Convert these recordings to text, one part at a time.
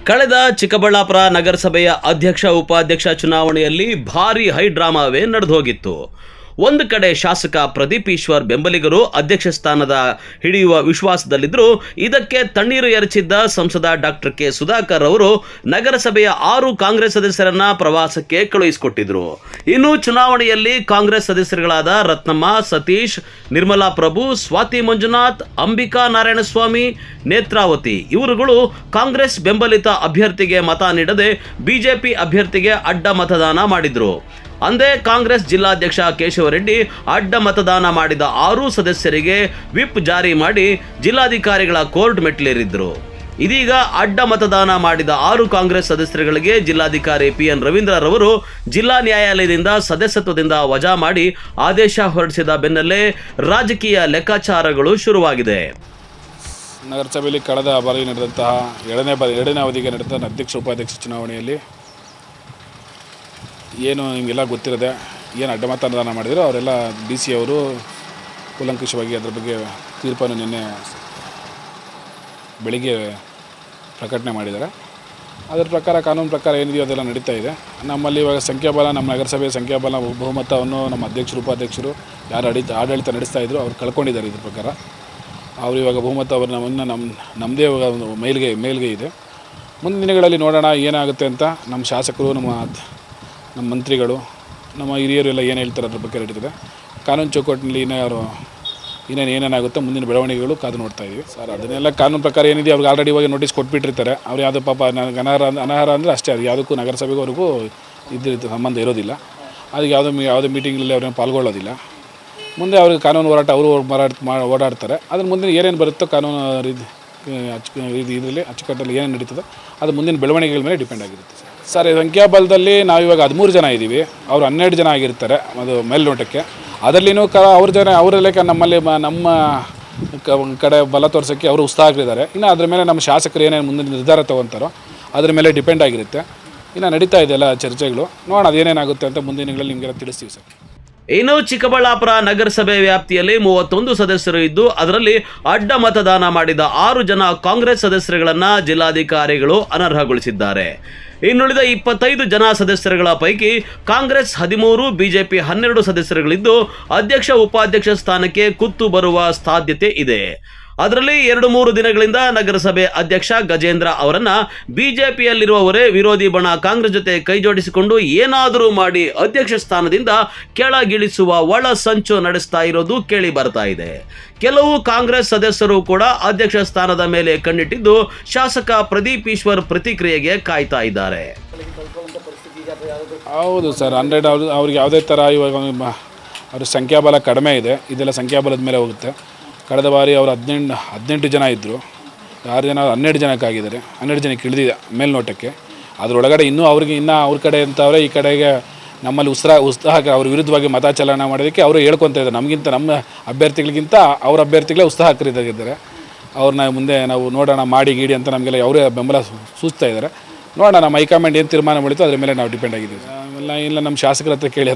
ಕಳೆದ ಚಿಕ್ಕಬಳ್ಳಾಪುರ ನಗರಸಭೆಯ ಅಧ್ಯಕ್ಷ ಉಪಾಧ್ಯಕ್ಷ ಚುನಾವಣೆಯಲ್ಲಿ ಭಾರೀ ಹೈಡ್ರಾಮಾವೇ ನಡೆದೋಗಿತ್ತು. ಒಂದು ಕಡೆ ಶಾಸಕ ಪ್ರದೀಪ್ ಈಶ್ವರ್ ಬೆಂಬಲಿಗರು ಅಧ್ಯಕ್ಷ ಸ್ಥಾನದ ಹಿಡಿಯುವ ವಿಶ್ವಾಸದಲ್ಲಿದ್ದರು. ಇದಕ್ಕೆ ತಣ್ಣೀರು ಎರಚಿದ್ದ ಸಂಸದ ಡಾಕ್ಟರ್ ಕೆ ಸುಧಾಕರ್ ಅವರು ನಗರಸಭೆಯ 6 ಕಾಂಗ್ರೆಸ್ ಸದಸ್ಯರನ್ನ ಪ್ರವಾಸಕ್ಕೆ ಕಳುಹಿಸಿಕೊಟ್ಟಿದ್ರು. ಇನ್ನು ಚುನಾವಣೆಯಲ್ಲಿ ಕಾಂಗ್ರೆಸ್ ಸದಸ್ಯರುಗಳಾದ ರತ್ನಮ್ಮ, ಸತೀಶ್, ನಿರ್ಮಲಾ ಪ್ರಭು, ಸ್ವಾತಿ ಮಂಜುನಾಥ್, ಅಂಬಿಕಾ ನಾರಾಯಣಸ್ವಾಮಿ, ನೇತ್ರಾವತಿ ಇವರುಗಳು ಕಾಂಗ್ರೆಸ್ ಬೆಂಬಲಿತ ಅಭ್ಯರ್ಥಿಗೆ ಮತ ನೀಡದೆ ಬಿಜೆಪಿ ಅಭ್ಯರ್ಥಿಗೆ ಅಡ್ಡ ಮತದಾನ ಮಾಡಿದ್ರು. ಅಂದೇ ಕಾಂಗ್ರೆಸ್ ಜಿಲ್ಲಾಧ್ಯಕ್ಷ ಕೇಶವರೆಡ್ಡಿ ಅಡ್ಡ ಮತದಾನ ಮಾಡಿದ 6 ಸದಸ್ಯರಿಗೆ ವಿಪ್ ಜಾರಿ ಮಾಡಿ ಜಿಲ್ಲಾಧಿಕಾರಿಗಳ ಕೋರ್ಟ್ ಮೆಟ್ಟಿಲೇರಿದ್ರು. ಇದೀಗ ಅಡ್ಡ ಮತದಾನ ಮಾಡಿದ 6 ಕಾಂಗ್ರೆಸ್ ಸದಸ್ಯರುಗಳಿಗೆ ಜಿಲ್ಲಾಧಿಕಾರಿ PN ರವೀಂದ್ರರವರು ಜಿಲ್ಲಾ ನ್ಯಾಯಾಲಯದಿಂದ ಸದಸ್ಯತ್ವದಿಂದ ವಜಾ ಮಾಡಿ ಆದೇಶ ಹೊರಡಿಸಿದ ಬೆನ್ನಲ್ಲೇ ರಾಜಕೀಯ ಲೆಕ್ಕಾಚಾರಗಳು ಶುರುವಾಗಿದೆ. ನಗರಸಭೆಯಲ್ಲಿ ಕಳೆದ ಬಾರಿ ನಡೆದಂತಹ ಎರಡನೇ ಅವಧಿಗೆ ನಡೆದ ಅಧ್ಯಕ್ಷ ಉಪಾಧ್ಯಕ್ಷ ಚುನಾವಣೆಯಲ್ಲಿ ಏನು ನಿಮಗೆಲ್ಲ ಗೊತ್ತಿರದೆ ಏನು ಅಡ್ಡ ಮತದಾನ ಮಾಡಿದ್ರು ಅವರೆಲ್ಲ DC ಅವರು ಕೂಲಂಕಷವಾಗಿ ಅದರ ಬಗ್ಗೆ ತೀರ್ಪನ್ನು ನಿನ್ನೆ ಬೆಳಿಗ್ಗೆ ಪ್ರಕಟಣೆ ಮಾಡಿದ್ದಾರೆ. ಅದರ ಪ್ರಕಾರ ಕಾನೂನು ಪ್ರಕಾರ ಏನಿದೆಯೋ ಅದೆಲ್ಲ ನಡೀತಾ ಇದೆ. ನಮ್ಮಲ್ಲಿ ಇವಾಗ ಸಂಖ್ಯಾಬಲ, ನಮ್ಮ ನಗರಸಭೆಯ ಸಂಖ್ಯಾಬಲ ಬಹುಮತವನ್ನು ನಮ್ಮ ಅಧ್ಯಕ್ಷರು ಉಪಾಧ್ಯಕ್ಷರು ಯಾರು ಆಡಳಿತ ನಡೆಸ್ತಾ ಇದ್ರು ಅವ್ರು ಕಳ್ಕೊಂಡಿದ್ದಾರೆ. ಇದ್ರ ಪ್ರಕಾರ ಅವರು ಇವಾಗ ಬಹುಮತ ಅವರನ್ನು ನಮ್ಮದೇ ಇವಾಗ ಒಂದು ಮೇಲ್ಗೆ ಇದೆ. ಮುಂದಿನ ದಿನಗಳಲ್ಲಿ ನೋಡೋಣ ಏನಾಗುತ್ತೆ ಅಂತ. ನಮ್ಮ ಶಾಸಕರು, ನಮ್ಮ ಮಂತ್ರಿಗಳು, ನಮ್ಮ ಹಿರಿಯರು ಎಲ್ಲ ಏನು ಹೇಳ್ತಾರೆ ಅದ್ರ ಬಗ್ಗೆ ನಡೀತದೆ. ಕಾನೂನು ಚೌಕಟ್ಟಿನಲ್ಲಿ ಏನೇನಾಗುತ್ತೋ ಮುಂದಿನ ಬೆಳವಣಿಗೆಗಳು ಕಾದು ನೋಡ್ತಾ ಇದ್ದೀವಿ ಸರ್. ಅದನ್ನೆಲ್ಲ ಕಾನೂನು ಪ್ರಕಾರ ಏನಿದೆ ಅವ್ರಿಗೆ ಆಲ್ರೆಡಿ ಇವಾಗ ನೋಟಿಸ್ ಕೊಟ್ಬಿಟ್ಟಿರ್ತಾರೆ. ಅವ್ರು ಯಾವುದೋ ಪಾಪ ಅನರ್ಹ ಅಂದರೆ ಅಷ್ಟೇ, ಅದು ಯಾವುದಕ್ಕೂ ನಗರಸಭೆವರೆಗೂ ಸಂಬಂಧ ಇರೋದಿಲ್ಲ. ಅದಕ್ಕೆ ಯಾವುದೇ ಮೀಟಿಂಗಲ್ಲಿ ಅವ್ರನ್ನ ಪಾಲ್ಗೊಳ್ಳೋದಿಲ್ಲ. ಮುಂದೆ ಅವ್ರಿಗೆ ಕಾನೂನು ಹೋರಾಟ ಅವರು ಓಡಾಡ್ತಾರೆ. ಅದ್ರ ಮುಂದಿನ ಏನೇನು ಬರುತ್ತೋ ಕಾನೂನು ಇದರಲ್ಲಿ ಅಚ್ಚುಕಟ್ಟಲ್ಲಿ ಏನೇನು ನಡೀತದೋ ಅದು ಮುಂದಿನ ಬೆಳವಣಿಗೆಗಳ ಮೇಲೆ ಡಿಪೆಂಡ್ ಆಗಿರುತ್ತೆ ಸರ್. ಸಂಖ್ಯಾಬಲದಲ್ಲಿ ನಾವು ಇವಾಗ 13 ಜನ ಇದ್ದೀವಿ, ಅವರು 12 ಜನ ಆಗಿರ್ತಾರೆ ಅದು ಮೇಲ್ನೋಟಕ್ಕೆ. ಅದರಲ್ಲಿನೂ ಅವರಲ್ಲೇ ನಮ್ಮಲ್ಲಿ ನಮ್ಮ ಕಡೆ ಬಲ ತೋರಿಸೋಕ್ಕೆ ಅವರು ಉತ್ಸಾಹರಿದ್ದಾರೆ. ಇನ್ನು ಅದ್ರ ಮೇಲೆ ನಮ್ಮ ಶಾಸಕರು ಏನೇನು ಮುಂದಿನ ನಿರ್ಧಾರ ತೊಗೊತಾರೋ ಅದ್ರ ಮೇಲೆ ಡಿಪೆಂಡ್ ಆಗಿರುತ್ತೆ. ಇನ್ನು ನಡೀತಾ ಇದೆ ಎಲ್ಲ ಚರ್ಚೆಗಳು. ನೋಡೋಣ ಅದೇನೇನಾಗುತ್ತೆ ಅಂತ ಮುಂದಿನ ದಿನಗಳಲ್ಲಿ ನಿಮಗೆಲ್ಲ ತಿಳಿಸ್ತೀವಿ ಸರ್. ಇನ್ನು ಚಿಕ್ಕಬಳ್ಳಾಪುರ ನಗರಸಭೆ ವ್ಯಾಪ್ತಿಯಲ್ಲಿ 31 ಸದಸ್ಯರು ಇದ್ದು ಅದರಲ್ಲಿ ಅಡ್ಡ ಮತದಾನ ಮಾಡಿದ 6 ಜನ ಕಾಂಗ್ರೆಸ್ ಸದಸ್ಯರುಗಳನ್ನ ಜಿಲ್ಲಾಧಿಕಾರಿಗಳು ಅನರ್ಹಗೊಳಿಸಿದ್ದಾರೆ. ಇನ್ನುಳಿದ 25 ಜನ ಸದಸ್ಯರುಗಳ ಪೈಕಿ ಕಾಂಗ್ರೆಸ್ 13, ಬಿಜೆಪಿ 12 ಸದಸ್ಯರುಗಳಿದ್ದು ಅಧ್ಯಕ್ಷ ಉಪಾಧ್ಯಕ್ಷ ಸ್ಥಾನಕ್ಕೆ ಕುತ್ತು ಬರುವ ಸಾಧ್ಯತೆ ಇದೆ. ಅದರಲ್ಲಿ 2-3 ದಿನಗಳಿಂದ ನಗರಸಭೆ ಅಧ್ಯಕ್ಷ ಗಜೇಂದ್ರ ಅವರನ್ನ ಬಿಜೆಪಿಯಲ್ಲಿರುವವರೇ ವಿರೋಧಿ ಬಣ ಕಾಂಗ್ರೆಸ್ ಜೊತೆ ಕೈಜೋಡಿಸಿಕೊಂಡು ಏನಾದರೂ ಮಾಡಿ ಅಧ್ಯಕ್ಷ ಸ್ಥಾನದಿಂದ ಕೆಳಗಿಳಿಸುವ ಒಳ ಸಂಚು ನಡೆಸ್ತಾ ಇರೋದು ಕೇಳಿ ಬರ್ತಾ ಇದೆ. ಕೆಲವು ಕಾಂಗ್ರೆಸ್ ಸದಸ್ಯರು ಕೂಡ ಅಧ್ಯಕ್ಷ ಸ್ಥಾನದ ಮೇಲೆ ಕಣ್ಣಿಟ್ಟಿದ್ದು ಶಾಸಕ ಪ್ರದೀಪ್ ಈಶ್ವರ್ ಪ್ರತಿಕ್ರಿಯೆಗೆ ಕಾಯ್ತಾ ಇದ್ದಾರೆ. ಹೌದು ಸರ್, 100 ಅವ್ರಿಗೆ ಯಾವುದೇ ಥರ ಇವಾಗ ಅವ್ರ ಸಂಖ್ಯಾಬಲ ಕಡಿಮೆ ಇದೆ. ಇದೆಲ್ಲ ಸಂಖ್ಯಾಬಲದ ಮೇಲೆ ಹೋಗುತ್ತೆ. ಕಳೆದ ಬಾರಿ ಅವರು 18 ಜನ ಇದ್ದರು, 6 ಜನ 12 ಜನಕ್ಕಾಗಿದ್ದಾರೆ. 12 ಜನಕ್ಕೆ ಇಳಿದಿದೆ ಮೇಲ್ನೋಟಕ್ಕೆ. ಅದರೊಳಗಡೆ ಇನ್ನೂ ಅವ್ರ ಕಡೆ ಅಂತವ್ರೆ, ಈ ಕಡೆಗೆ ನಮ್ಮಲ್ಲಿ ಉತ್ಸಾಹ ಅವ್ರ ವಿರುದ್ಧವಾಗಿ ಮತ ಚಲಾವಣೆ ಮಾಡೋದಕ್ಕೆ ಅವರು ಹೇಳ್ಕೊತಾ ಇದ್ದಾರೆ. ನಮ್ಮ ಅಭ್ಯರ್ಥಿಗಳಿಗಿಂತ ಅವ್ರ ಅಭ್ಯರ್ಥಿಗಳೇ ಉತ್ಸಾಹಕರಿದ್ದಾರೆ. ಅವ್ರನ್ನ ಮುಂದೆ ನಾವು ನೋಡೋಣ ಮಾಡಿ ಗೀಡಿ ಅಂತ ನಮಗೆಲ್ಲ ಅವರೇ ಬೆಂಬಲ ಸೂಚಿಸ್ತಾ ಇದ್ದಾರೆ. ನೋಡೋಣ ನಮ್ಮ ಹೈಕಮಾಂಡ್ ಏನು ತೀರ್ಮಾನ ಮಾಡಿತು ಅದ್ರ ಮೇಲೆ ನಾವು ಡಿಪೆಂಡ್ ಆಗಿದ್ದೀವಿ. ಇಲ್ಲ ನಮ್ಮ ಶಾಸಕರ ಹತ್ರ ಕೇಳಿ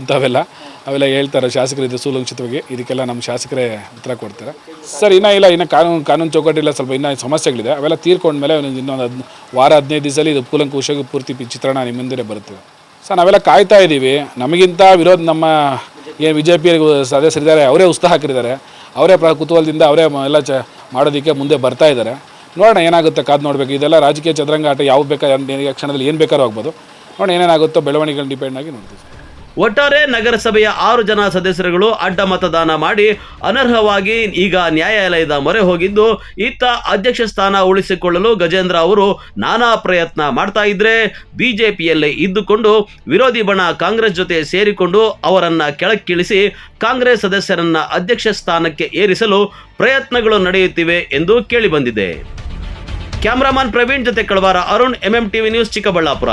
ಅವೆಲ್ಲ ಹೇಳ್ತಾರೆ. ಶಾಸಕರು ಇದು ಸುಲಕ್ಷಿತವಾಗಿ ಇದಕ್ಕೆಲ್ಲ ನಮ್ಮ ಶಾಸಕರೇ ಉತ್ತರ ಕೊಡ್ತಾರೆ ಸರ್. ಇನ್ನು ಕಾನೂನು ಚೌಕಟ್ಟಿಲ್ಲ, ಸ್ವಲ್ಪ ಇನ್ನೂ ಸಮಸ್ಯೆಗಳಿದೆ. ಅವೆಲ್ಲ ತೀರ್ಕೊಂಡ್ಮೇಲೆ ಇನ್ನೊಂದು ವಾರ 15 ದಿವಸದಲ್ಲಿ ಇದು ಕೂಲಂಕುಷವಾಗಿ ಪೂರ್ತಿ ಚಿತ್ರಣ ನಿಮ್ಮ ಮುಂದೆ ಬರುತ್ತೆ ಸರ್. ನಾವೆಲ್ಲ ಕಾಯ್ತಾ ಇದ್ದೀವಿ. ನಮಗಿಂತ ನಮ್ಮ ಏನು BJP ಸದಸ್ಯರಿದ್ದಾರೆ ಅವರೇ ಉತ್ಸಾಹಕರಿದ್ದಾರೆ. ಅವರೇ ಕುತೂಹಲದಿಂದ ಅವರೇ ಎಲ್ಲ ಮಾಡೋದಕ್ಕೆ ಮುಂದೆ ಬರ್ತಾ ಇದ್ದಾರೆ. ನೋಡೋಣ ಏನಾಗುತ್ತೆ, ಕಾದು ನೋಡಬೇಕು. ಇದೆಲ್ಲ ರಾಜಕೀಯ ಚದುರಂಗಾಟ, ಯಾವ ಕ್ಷಣದಲ್ಲಿ ಏನು ಬೇಕಾದ್ರೂ ಆಗ್ಬೋದು. ನೋಡೋಣ ಏನೇನಾಗುತ್ತೋ ಬೆಳವಣಿಗೆಗಳು ಡಿಪೆಂಡ್ ಆಗಿ ನೋಡ್ತೀವಿ. ಒಟ್ಟಾರೆ ನಗರಸಭೆಯ 6 ಜನ ಸದಸ್ಯರುಗಳು ಅಡ್ಡ ಮತದಾನ ಮಾಡಿ ಅನರ್ಹವಾಗಿ ಈಗ ನ್ಯಾಯಾಲಯದ ಮೊರೆ ಹೋಗಿದ್ದು, ಇತ್ತ ಅಧ್ಯಕ್ಷ ಸ್ಥಾನ ಉಳಿಸಿಕೊಳ್ಳಲು ಗಜೇಂದ್ರ ಅವರು ನಾನಾ ಪ್ರಯತ್ನ ಮಾಡ್ತಾ ಇದ್ರೆ ಬಿಜೆಪಿಯಲ್ಲೇ ಇದ್ದುಕೊಂಡು ವಿರೋಧಿ ಬಣ ಕಾಂಗ್ರೆಸ್ ಜೊತೆ ಸೇರಿಕೊಂಡು ಅವರನ್ನ ಕೆಳಕ್ಕಿಳಿಸಿ ಕಾಂಗ್ರೆಸ್ ಸದಸ್ಯರನ್ನ ಅಧ್ಯಕ್ಷ ಸ್ಥಾನಕ್ಕೆ ಏರಿಸಲು ಪ್ರಯತ್ನಗಳು ನಡೆಯುತ್ತಿವೆ ಎಂದು ಕೇಳಿಬಂದಿದೆ. ಕ್ಯಾಮರಾಮನ್ ಪ್ರವೀಣ್ ಜೊತೆ ಕಳವಾರ ಅರುಣ್, MMTV ನ್ಯೂಸ್, ಚಿಕ್ಕಬಳ್ಳಾಪುರ.